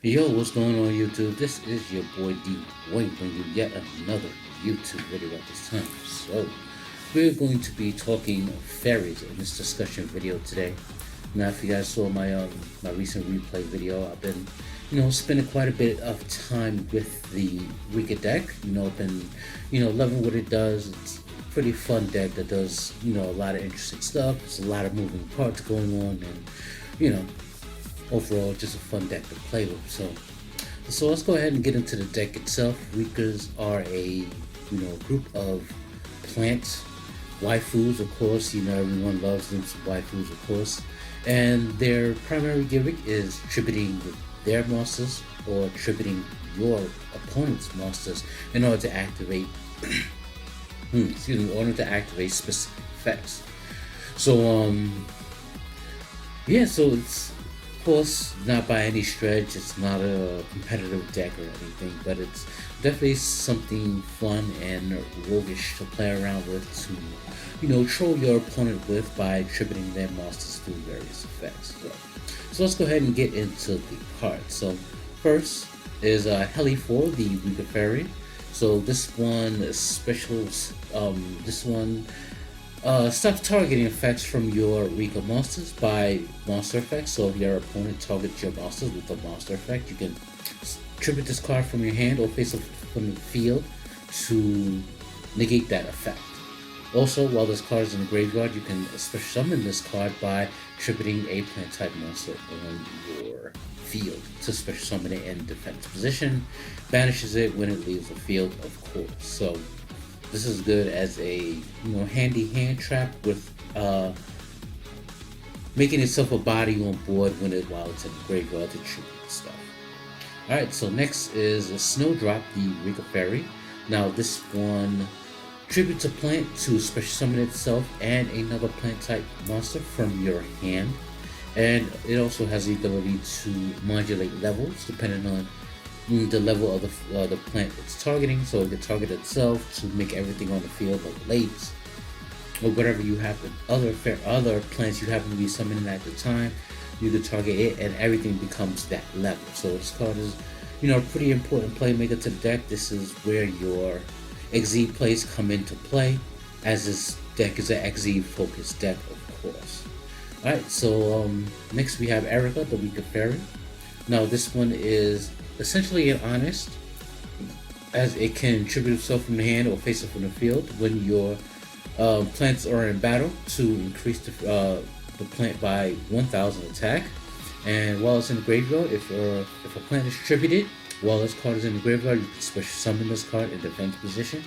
Yo, what's going on YouTube? This is your boy D Wayne bringing you yet another YouTube video at this time. So, we're going to be talking fairies in this discussion video today. Now, if you guys saw my recent replay video, I've been spending quite a bit of time with the Rikka deck. I've been loving what it does. It's a pretty fun deck that does a lot of interesting stuff. There's a lot of moving parts going on, and overall just a fun deck to play with. So let's go ahead and get into the deck itself. Rikkas are a group of plant waifus, of course. Everyone loves them some waifus, of course. And their primary gimmick is tributing their monsters or tributing your opponent's monsters in order to activate in order to activate specific effects. So so it's of course not by any stretch, it's not a competitive deck or anything, but it's definitely something fun and roguish to play around with to troll your opponent with by tributing their monsters through various effects. So let's go ahead and get into the cards. So first is Heli 4, the Rikka Fairy. So this one is special. This one stops targeting effects from your Rikka monsters by monster effects. So if your opponent targets your monsters with a monster effect, you can tribute this card from your hand or face it from the field to negate that effect. Also, while this card is in the graveyard, you can special summon this card by tributing a plant type monster on your field to special summon it in defense position. Banishes it when it leaves the field, of course. So this is good as a handy hand trap with making itself a body on board while it's in the graveyard to tribute stuff. Alright, so next is a Snowdrop, the Rikka Fairy. Now this one tributes a plant to special summon itself and another plant type monster from your hand. And it also has the ability to modulate levels depending on the level of the plant it's targeting. So it can target itself to make everything on the field like lakes or whatever you happen, other plants you happen to be summoning at the time. You can target it and everything becomes that level. So this card is a pretty important playmaker to the deck. This is where your XZ plays come into play, as this deck is an XZ focused deck, of course. Alright, so next we have Eureka, the Eureka Fairy. Now this one is essentially an honest, as it can tribute itself from the hand or face it from the field when your plants are in battle to increase the plant by 1000 attack. And while it's in the graveyard, if a plant is tributed while this card is in the graveyard, you can special summon this card in defense position.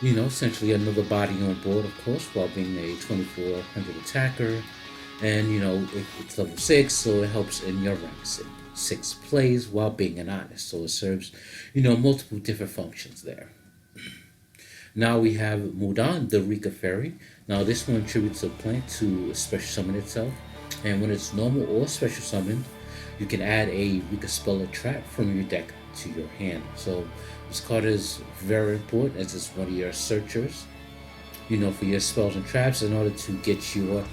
Essentially another body on board, of course, while being a 2400 attacker. And it's level 6, so it helps in your ranks. 6 plays while being an honest, so it serves multiple different functions there. Now we have Mudan, the Rikka Fairy. Now this one tributes a plant to special summon itself, and when it's normal or special summoned, you can add a Rikka spell or trap from your deck to your hand. So this card is very important as it's one of your searchers, for your spells and traps in order to get your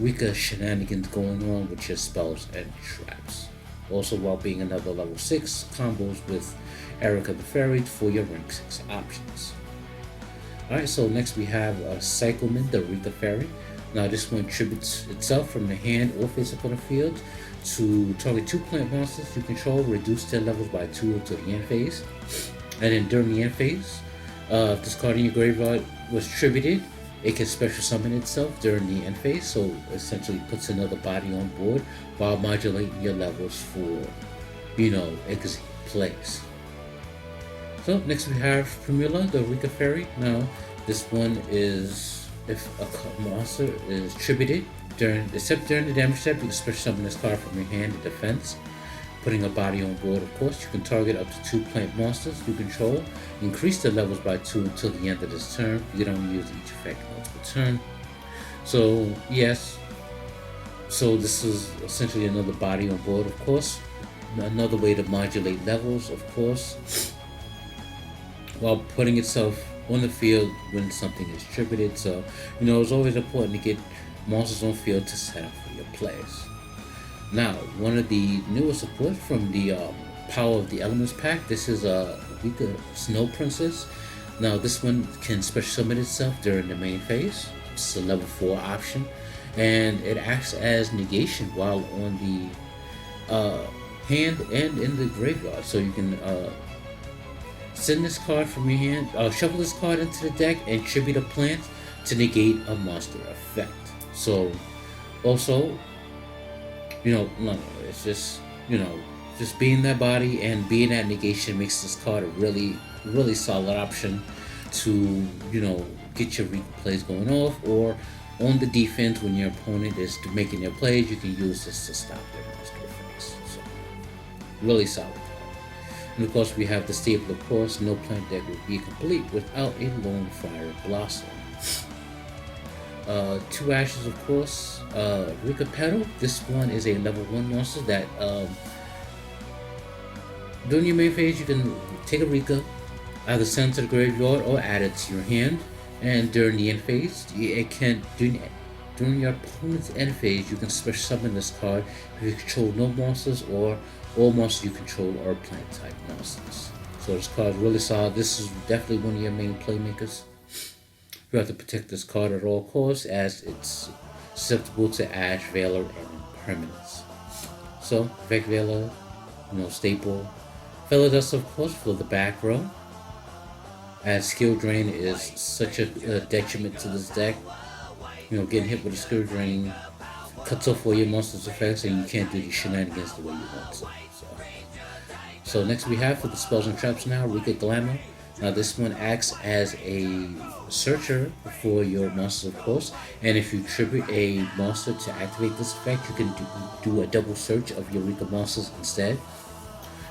Rikka shenanigans going on with your spells and traps. Also, while being another level 6 combos with Eureka the Fairy for your rank 6 options. Alright, so next we have Cycleman, the Rikka Fairy. Now this one tributes itself from the hand or face up on the field to target 2 plant monsters you control, reduce their levels by 2 until the end phase. And then during the end phase, if this card in your graveyard was tributed, it can special summon itself during the end phase, so essentially puts another body on board while modulating your levels for, exit plays. So next we have Primula, the Rikka Fairy. Now this one is if a monster is tributed during the damage step, you can special summon this card from your hand in defense, putting a body on board, of course. You can target up to 2 plant monsters you control, increase their levels by 2 until the end of this turn. You can only use each effect multiple turn. So yes, so this is essentially another body on board, of course. Another way to modulate levels, of course, while putting itself on the field when something is tributed. So it's always important to get monsters on field to set up for your plays. Now, one of the newest supports from the Power of the Elements pack. This is a Rikka Snow Princess. Now, this one can special summon itself during the main phase. It's a level 4 option, and it acts as negation while on the hand and in the graveyard. So you can send this card from your hand, shuffle this card into the deck, and tribute a plant to negate a monster effect. So, also, no, it's just, just being that body and being that negation makes this card a really, really solid option to, get your plays going off, or on the defense when your opponent is making their plays, you can use this to stop their monster effects. So, really solid card. And of course, we have the staple, of course, no plant deck would be complete without a Lone Fire Blossom. 2 ashes, of course. Rikka Petal. This one is a level 1 monster that during your main phase you can take a Rikka, either send it to the graveyard or add it to your hand. And during the end phase, during your opponent's end phase, you can special summon this card if you control no monsters, or all monsters you control are plant type monsters. So this card is really solid. This is definitely one of your main playmakers. You have to protect this card at all costs, as it's susceptible to Ash, Veiler, and Impermanence. So, Vec Veiler, staple. Veiler Dust, of course, for the back row, as Skill Drain is such a detriment to this deck. Getting hit with a Skill Drain cuts off all your monster's effects, and you can't do these shenanigans the way you want to. So next we have for the spells and traps now, Rikka Glamour. Now this one acts as a searcher for your monsters, of course, and if you tribute a monster to activate this effect, you can do a double search of your Rikka monsters instead.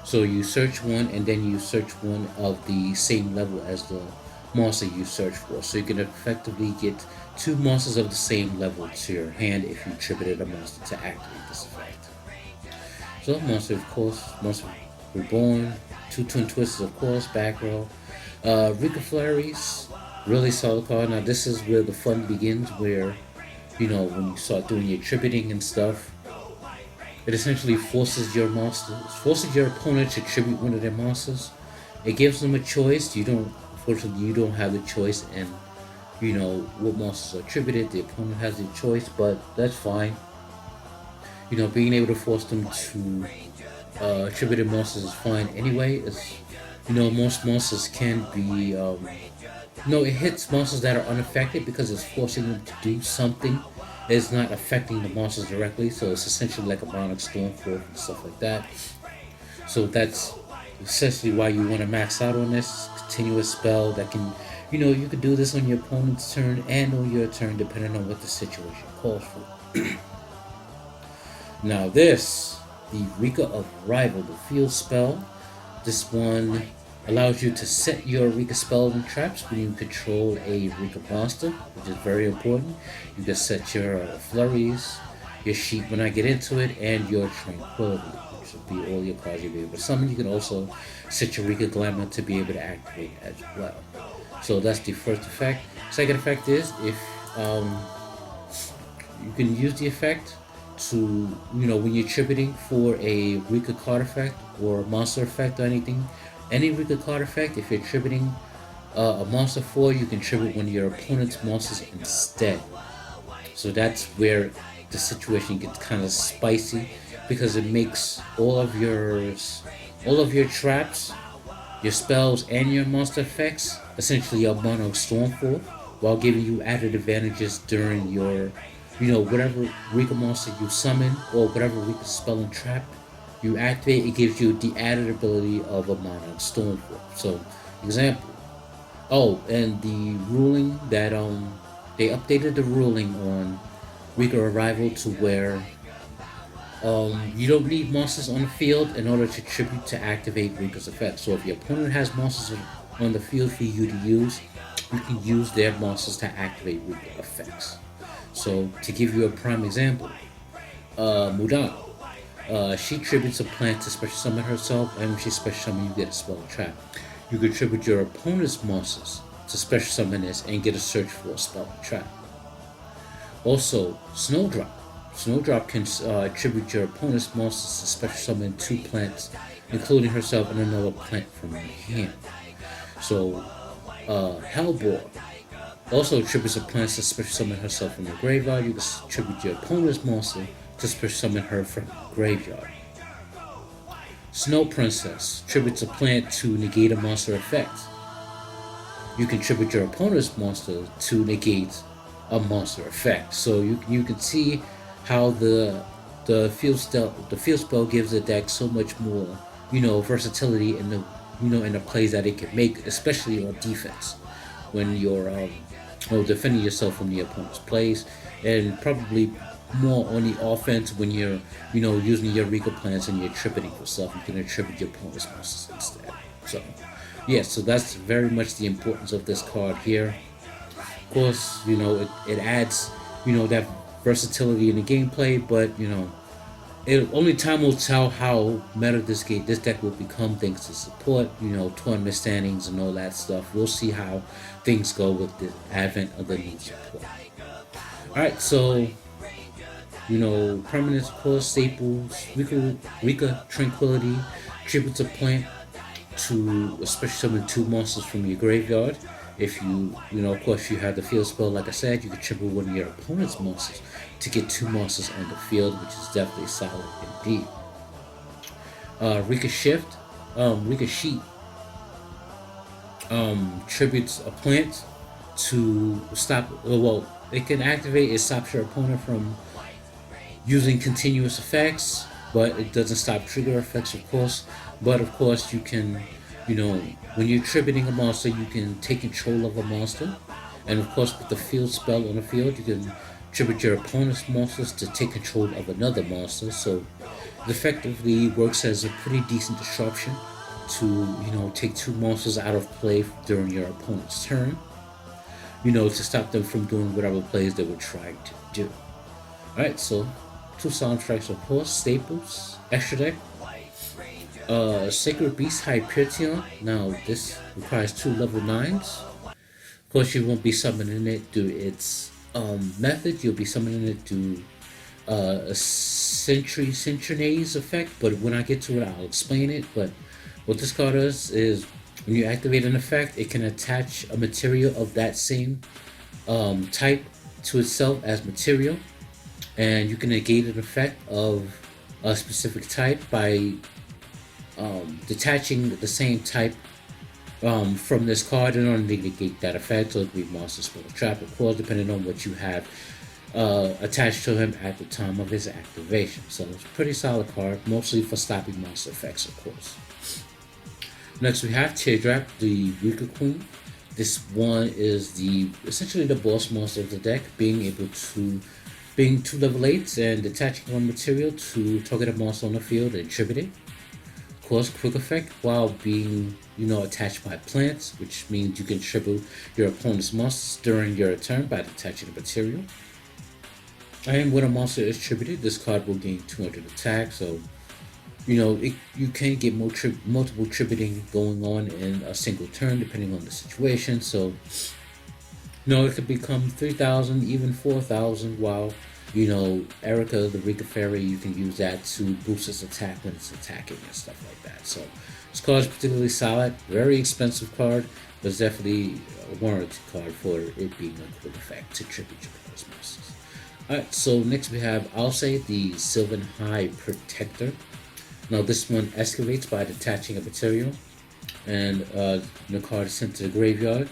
So you search one, and then you search one of the same level as the monster you search for. So you can effectively get 2 monsters of the same level to your hand if you tributed a monster to activate this effect. So monster, of course, Monster Reborn, 2 Twin Twisters, of course, back row. Rikka Flurries, really solid card. Now this is where the fun begins, where, when you start doing your tributing and stuff, it essentially forces your opponent to tribute one of their monsters. It gives them a choice. Unfortunately, you don't have the choice, and what monsters are tributed. The opponent has the choice, but that's fine. Being able to force them to tribute monsters is fine anyway. Most monsters can be, it hits monsters that are unaffected because it's forcing them to do something. It's not affecting the monsters directly, so it's essentially like a Monarch Stormforth and stuff like that. So that's essentially why you want to max out on this continuous spell that can, you could do this on your opponent's turn and on your turn depending on what the situation calls for. Now this, the Rikka of Rival, the field spell. This one allows you to set your Rikka spells and traps when you control a Rikka monster, which is very important. You can set your flurries, your sheep when I get into it, and your tranquility, which will be all your cards you'll be able to summon. You can also set your Rikka Glamour to be able to activate as well. So that's the first effect. Second effect is if you can use the effect to, when you're tributing for a Rikka card effect or monster effect or anything, any Rikka card effect, if you're tributing a monster for, you can tribute one of your opponent's monsters instead. So that's where the situation gets kind of spicy, because it makes all of your traps, your spells, and your monster effects essentially a Monarch Stormforth, while giving you added advantages during your, whatever Rikka monster you summon or whatever Rikka spell and trap you activate. It gives you the added ability of a Monarch Stormforth. So, example. Oh, and the ruling that they updated the ruling on Rikka Arrival to where you don't need monsters on the field in order to tribute to activate Rikka's effect. So if your opponent has monsters on the field for you to use, you can use their monsters to activate Rikka effects. So to give you a prime example, Mudan. She tributes a plant to special summon herself, and when she special summon, you get a spell and trap. You can tribute your opponent's monsters to special summon this and get a search for a spell and trap. Also, Snowdrop. Snowdrop can attribute your opponent's monsters to special summon two plants, including herself and another plant from her hand. So, Hellbore also attributes a plant to special summon herself from the graveyard. You can attribute your opponent's monster to special summon her from the graveyard. Snow Princess attributes a plant to negate a monster effect. You can attribute your opponent's monster to negate a monster effect. So you can see how the field spell gives the deck so much more versatility in the plays that it can make, especially on defense when you're defending yourself from the opponent's plays, and probably more on the offense when you're using your Eureka plans and you're attributing yourself. You can attribute your opponent's monsters instead. So yeah, so that's very much the importance of this card here. Of course, it adds that versatility in the gameplay, but only time will tell how meta this deck will become thanks to support, tournament standings and all that stuff. We'll see how things go with the advent of the new support. Alright, so permanents, of course, staples, Rikka Tranquility, tribute to plant to especially summon two monsters from your graveyard. If of course, you have the field spell, like I said, you can tribute one of your opponent's monsters to get two monsters on the field, which is definitely solid indeed. Rikka Sheet tributes a plant to stop. Well, it can activate. It stops your opponent from using continuous effects, but it doesn't stop trigger effects, of course. But of course, you can, when you're tributing a monster, you can take control of a monster. And of course, with the field spell on the field, you can tribute your opponent's monsters to take control of another monster. So it effectively works as a pretty decent disruption to, take two monsters out of play during your opponent's turn, to stop them from doing whatever plays they were trying to do. Alright, so two soundtracks, of course, staples, extra deck. Sacred Beast Hyperion. Now this requires two level 9s. Of course, you won't be summoning it through its method. You'll be summoning it through a Centuries effect. But when I get to it, I'll explain it. But what this card does is when you activate an effect, it can attach a material of that same type to itself as material, and you can negate an effect of a specific type by detaching the same type from this card in order to negate that effect. So it could be monster, spell, trap, of course, depending on what you have attached to him at the time of his activation. So it's a pretty solid card, mostly for stopping monster effects, of course. Next we have Teardrop, the Eureka Queen. This one is essentially the boss monster of the deck, being two level 8s and detaching one material to target a monster on the field and tribute it. Of course, quick effect while being attached by plants, which means you can tribute your opponent's monsters during your turn by detaching the material. And when a monster is tributed, this card will gain 200 attack. So you can get multiple tributing going on in a single turn depending on the situation. So it could become 3,000, even 4,000, while Erika, the Rikka Fairy, you can use that to boost its attack when it's attacking and stuff like that. So this card is particularly solid, very expensive card, but it's definitely a warranty card for it being a quick effect to tribute your opponent's monsters. Alright, so next we have Alcé, the Sylvan High Protector. Now this one excavates by detaching a material, and the card is sent to the graveyard.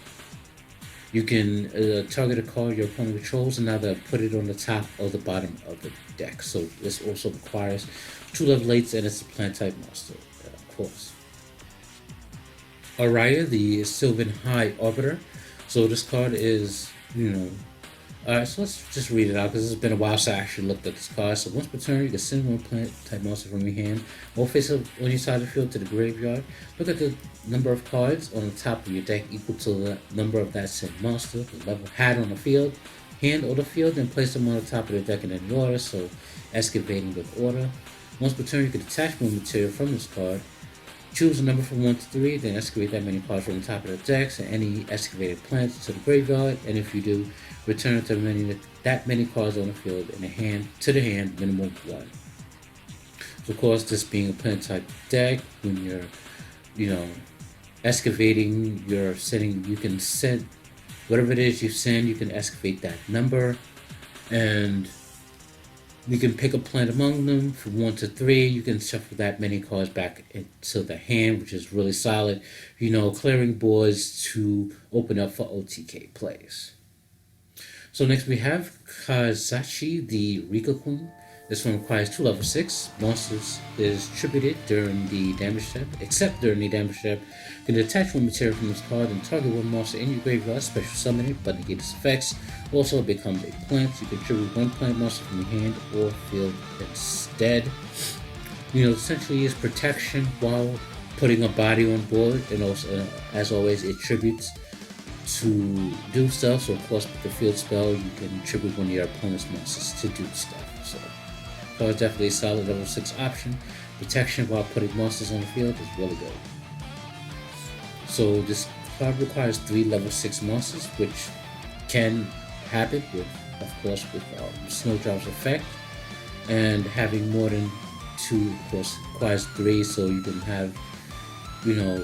You can target a card your opponent controls and either put it on the top or the bottom of the deck. So this also requires two level 8s, and it's a plant type monster, of course. Araya, the Sylvan High Arbiter. So this card is, Alright, so let's just read it out because it's been a while since I actually looked at this card. So once per turn, you can send one plant type monster from your hand or face up on your side of the field to the graveyard. Look at the number of cards on the top of your deck equal to the number of that sent monster, the level had on the field, hand or the field, and place them on the top of the deck in any order, so excavating with order. Once per turn, you can detach one material from this card Choose a number from 1 to 3, then excavate that many cards from the top of the deck, and any excavated plants to the graveyard, and if you do, return that many cards on the field in the hand to the hand, minimum 1. So of course, this being a plant type deck, when you're, excavating, you're sending, you can send whatever it is you send, you can excavate that number, and you can pick a plant among them from 1 to 3. You can shuffle that many cards back into the hand, which is really solid. Clearing boards to open up for OTK plays. So next we have Kazashi, the Rikka Queen. This one requires 2 level 6 monsters. Is tributed during the damage step, except during the damage step. You can detach 1 material from this card and target 1 monster in your graveyard, special summon it, but negate its effects. Also, it becomes a plant. You can tribute 1 plant monster from your hand or field instead. Essentially is protection while putting a body on board, and also, as always, it tributes to do stuff. So, of course, with the field spell, you can tribute 1 of your opponent's monsters to do stuff. So, it's definitely a solid level 6 option. Protection while putting monsters on the field is really good. So, this card requires 3 level 6 monsters, which can happen with Snowdrop's effect, and having more than 2, of course, requires 3, so you can have,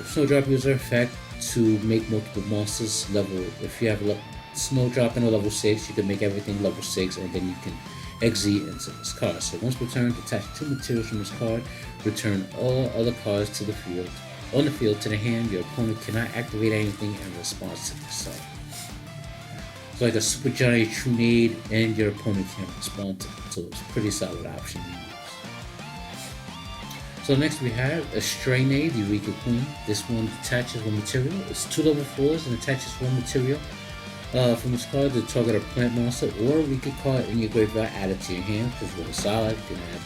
Snowdrop user effect to make multiple monsters level. If you have Snowdrop in a level 6, you can make everything level 6, and then you can exit into this card. So once returned, attach 2 materials from this card, return all other cards to the field. On the field to the hand, your opponent cannot activate anything in response to this. So it's like a super giant Trunade, and your opponent can't respond to it. So it's a pretty solid option to use. So next we have a Strainade, the Eureka Queen. This one detaches 1 material. It's 2 level 4s and attaches 1 material from this card to target a plant monster or a Rikka card in your graveyard added to your hand, which is really solid. You can add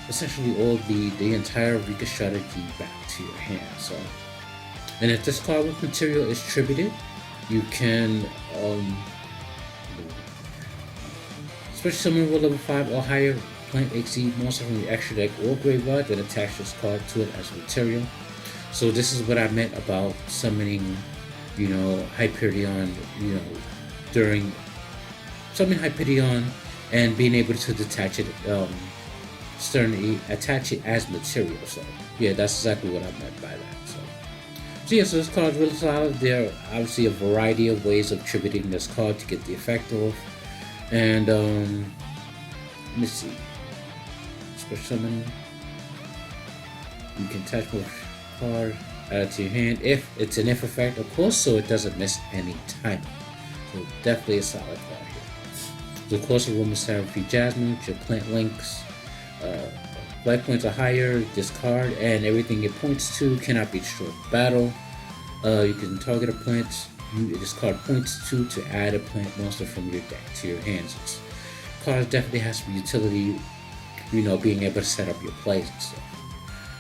essentially all the entire Rikka strategy back to your hand. So, and if this card with material is tributed, you can special summon with level 5 or higher plant exceed monster from your extra deck or graveyard, then attach this card to it as material. So this is what I meant about summoning, Hyperion, during summoning Hyperion and being able to detach it, attach it as material. So yeah, that's exactly what I meant by that. So this card is really solid. There are obviously a variety of ways of tributing this card to get the effect off. And let me see. Special summon. You can attach more card, add it to your hand if it's an if effect, of course, so it doesn't miss any time. So definitely a solid card here. So of course, a Roman Seraphim Jasmine, your plant links, life points are higher. This card and everything it points to cannot be destroyed in battle. You can target a plant this card points to add a plant monster from your deck to your hands. This card definitely has some utility, being able to set up your plays and stuff.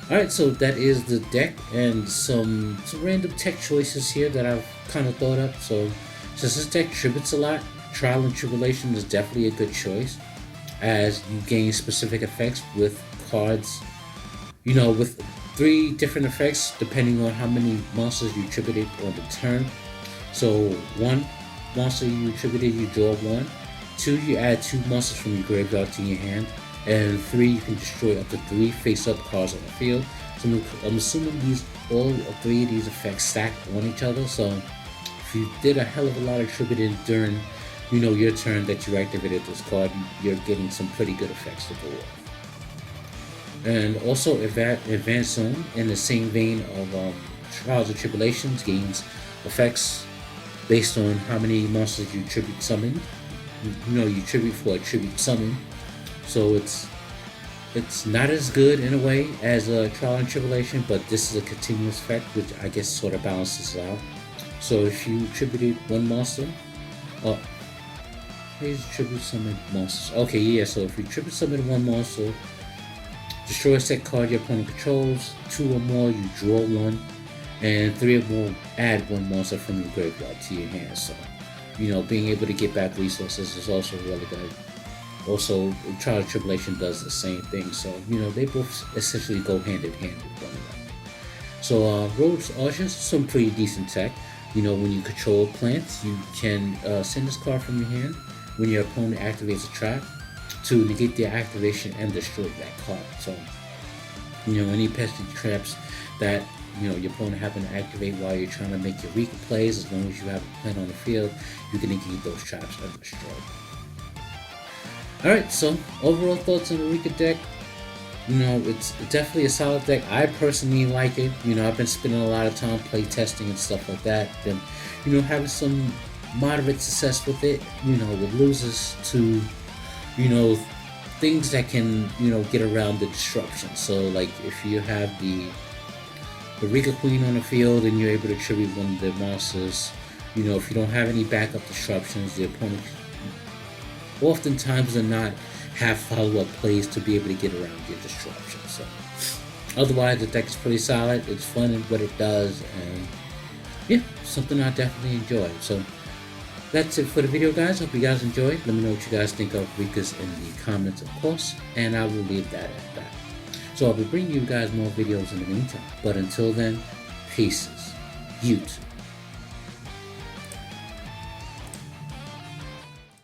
Alright, so that is the deck and some random tech choices here that I've kind of thought up. So since this deck tributes a lot, Trial and Tribulation is definitely a good choice, as you gain specific effects with cards, with 3 different effects depending on how many monsters you tributed on the turn. So 1 monster you tributed, you draw 1. 2, you add 2 monsters from your graveyard to your hand. And 3, you can destroy up to 3 face-up cards on the field. So I'm assuming all 3 of these effects stack on each other. So if you did a hell of a lot of tributing during, your turn that you activated this card, you're getting some pretty good effects to go off. And also, Advanced Zone, in the same vein of Trials and Tribulations, gains effects based on how many monsters you tribute summon. You tribute for a tribute summon. So it's not as good in a way as a Trial and Tribulation, but this is a continuous effect, which I guess sort of balances out. So if you tributed 1 monster, please tribute summon monsters. Okay, yeah, so if you tribute summon 1 monster, destroy a set card your opponent controls, 2 or more, you draw 1, and 3 or more, add 1 monster from your graveyard to your hand. So, being able to get back resources is also really good. Also, Trial and Tribulation does the same thing, so they both essentially go hand in hand with one another. So rogues are just some pretty decent tech. You know, when you control plants, you can send this card from your hand when your opponent activates a trap to negate their activation and destroy that card. So, you know, any pesky traps that, you know, your opponent happen to activate while you're trying to make your Rikka plays, as long as you have a plant on the field, you can negate those traps and destroy. Alright, so overall thoughts on the Rikka deck. You know, it's definitely a solid deck. I personally like it. You know, I've been spending a lot of time play testing and stuff like that. Been, you know, having some moderate success with it. You know, it loses to, you know, things that can, you know, get around the disruption. So, like, if you have the Eureka Queen on the field and you're able to tribute one of their monsters, you know, if you don't have any backup disruptions, the opponent oftentimes are not have follow-up plays to be able to get around your disruption. So otherwise, the deck is pretty solid. It's fun in what it does, and yeah, something I definitely enjoy. So that's it for the video, guys. Hope you guys enjoyed. Let me know what you guys think of Rikkas in the comments, of course, and I will leave that at that. So I'll be bringing you guys more videos in the meantime. But until then, peace. YouTube.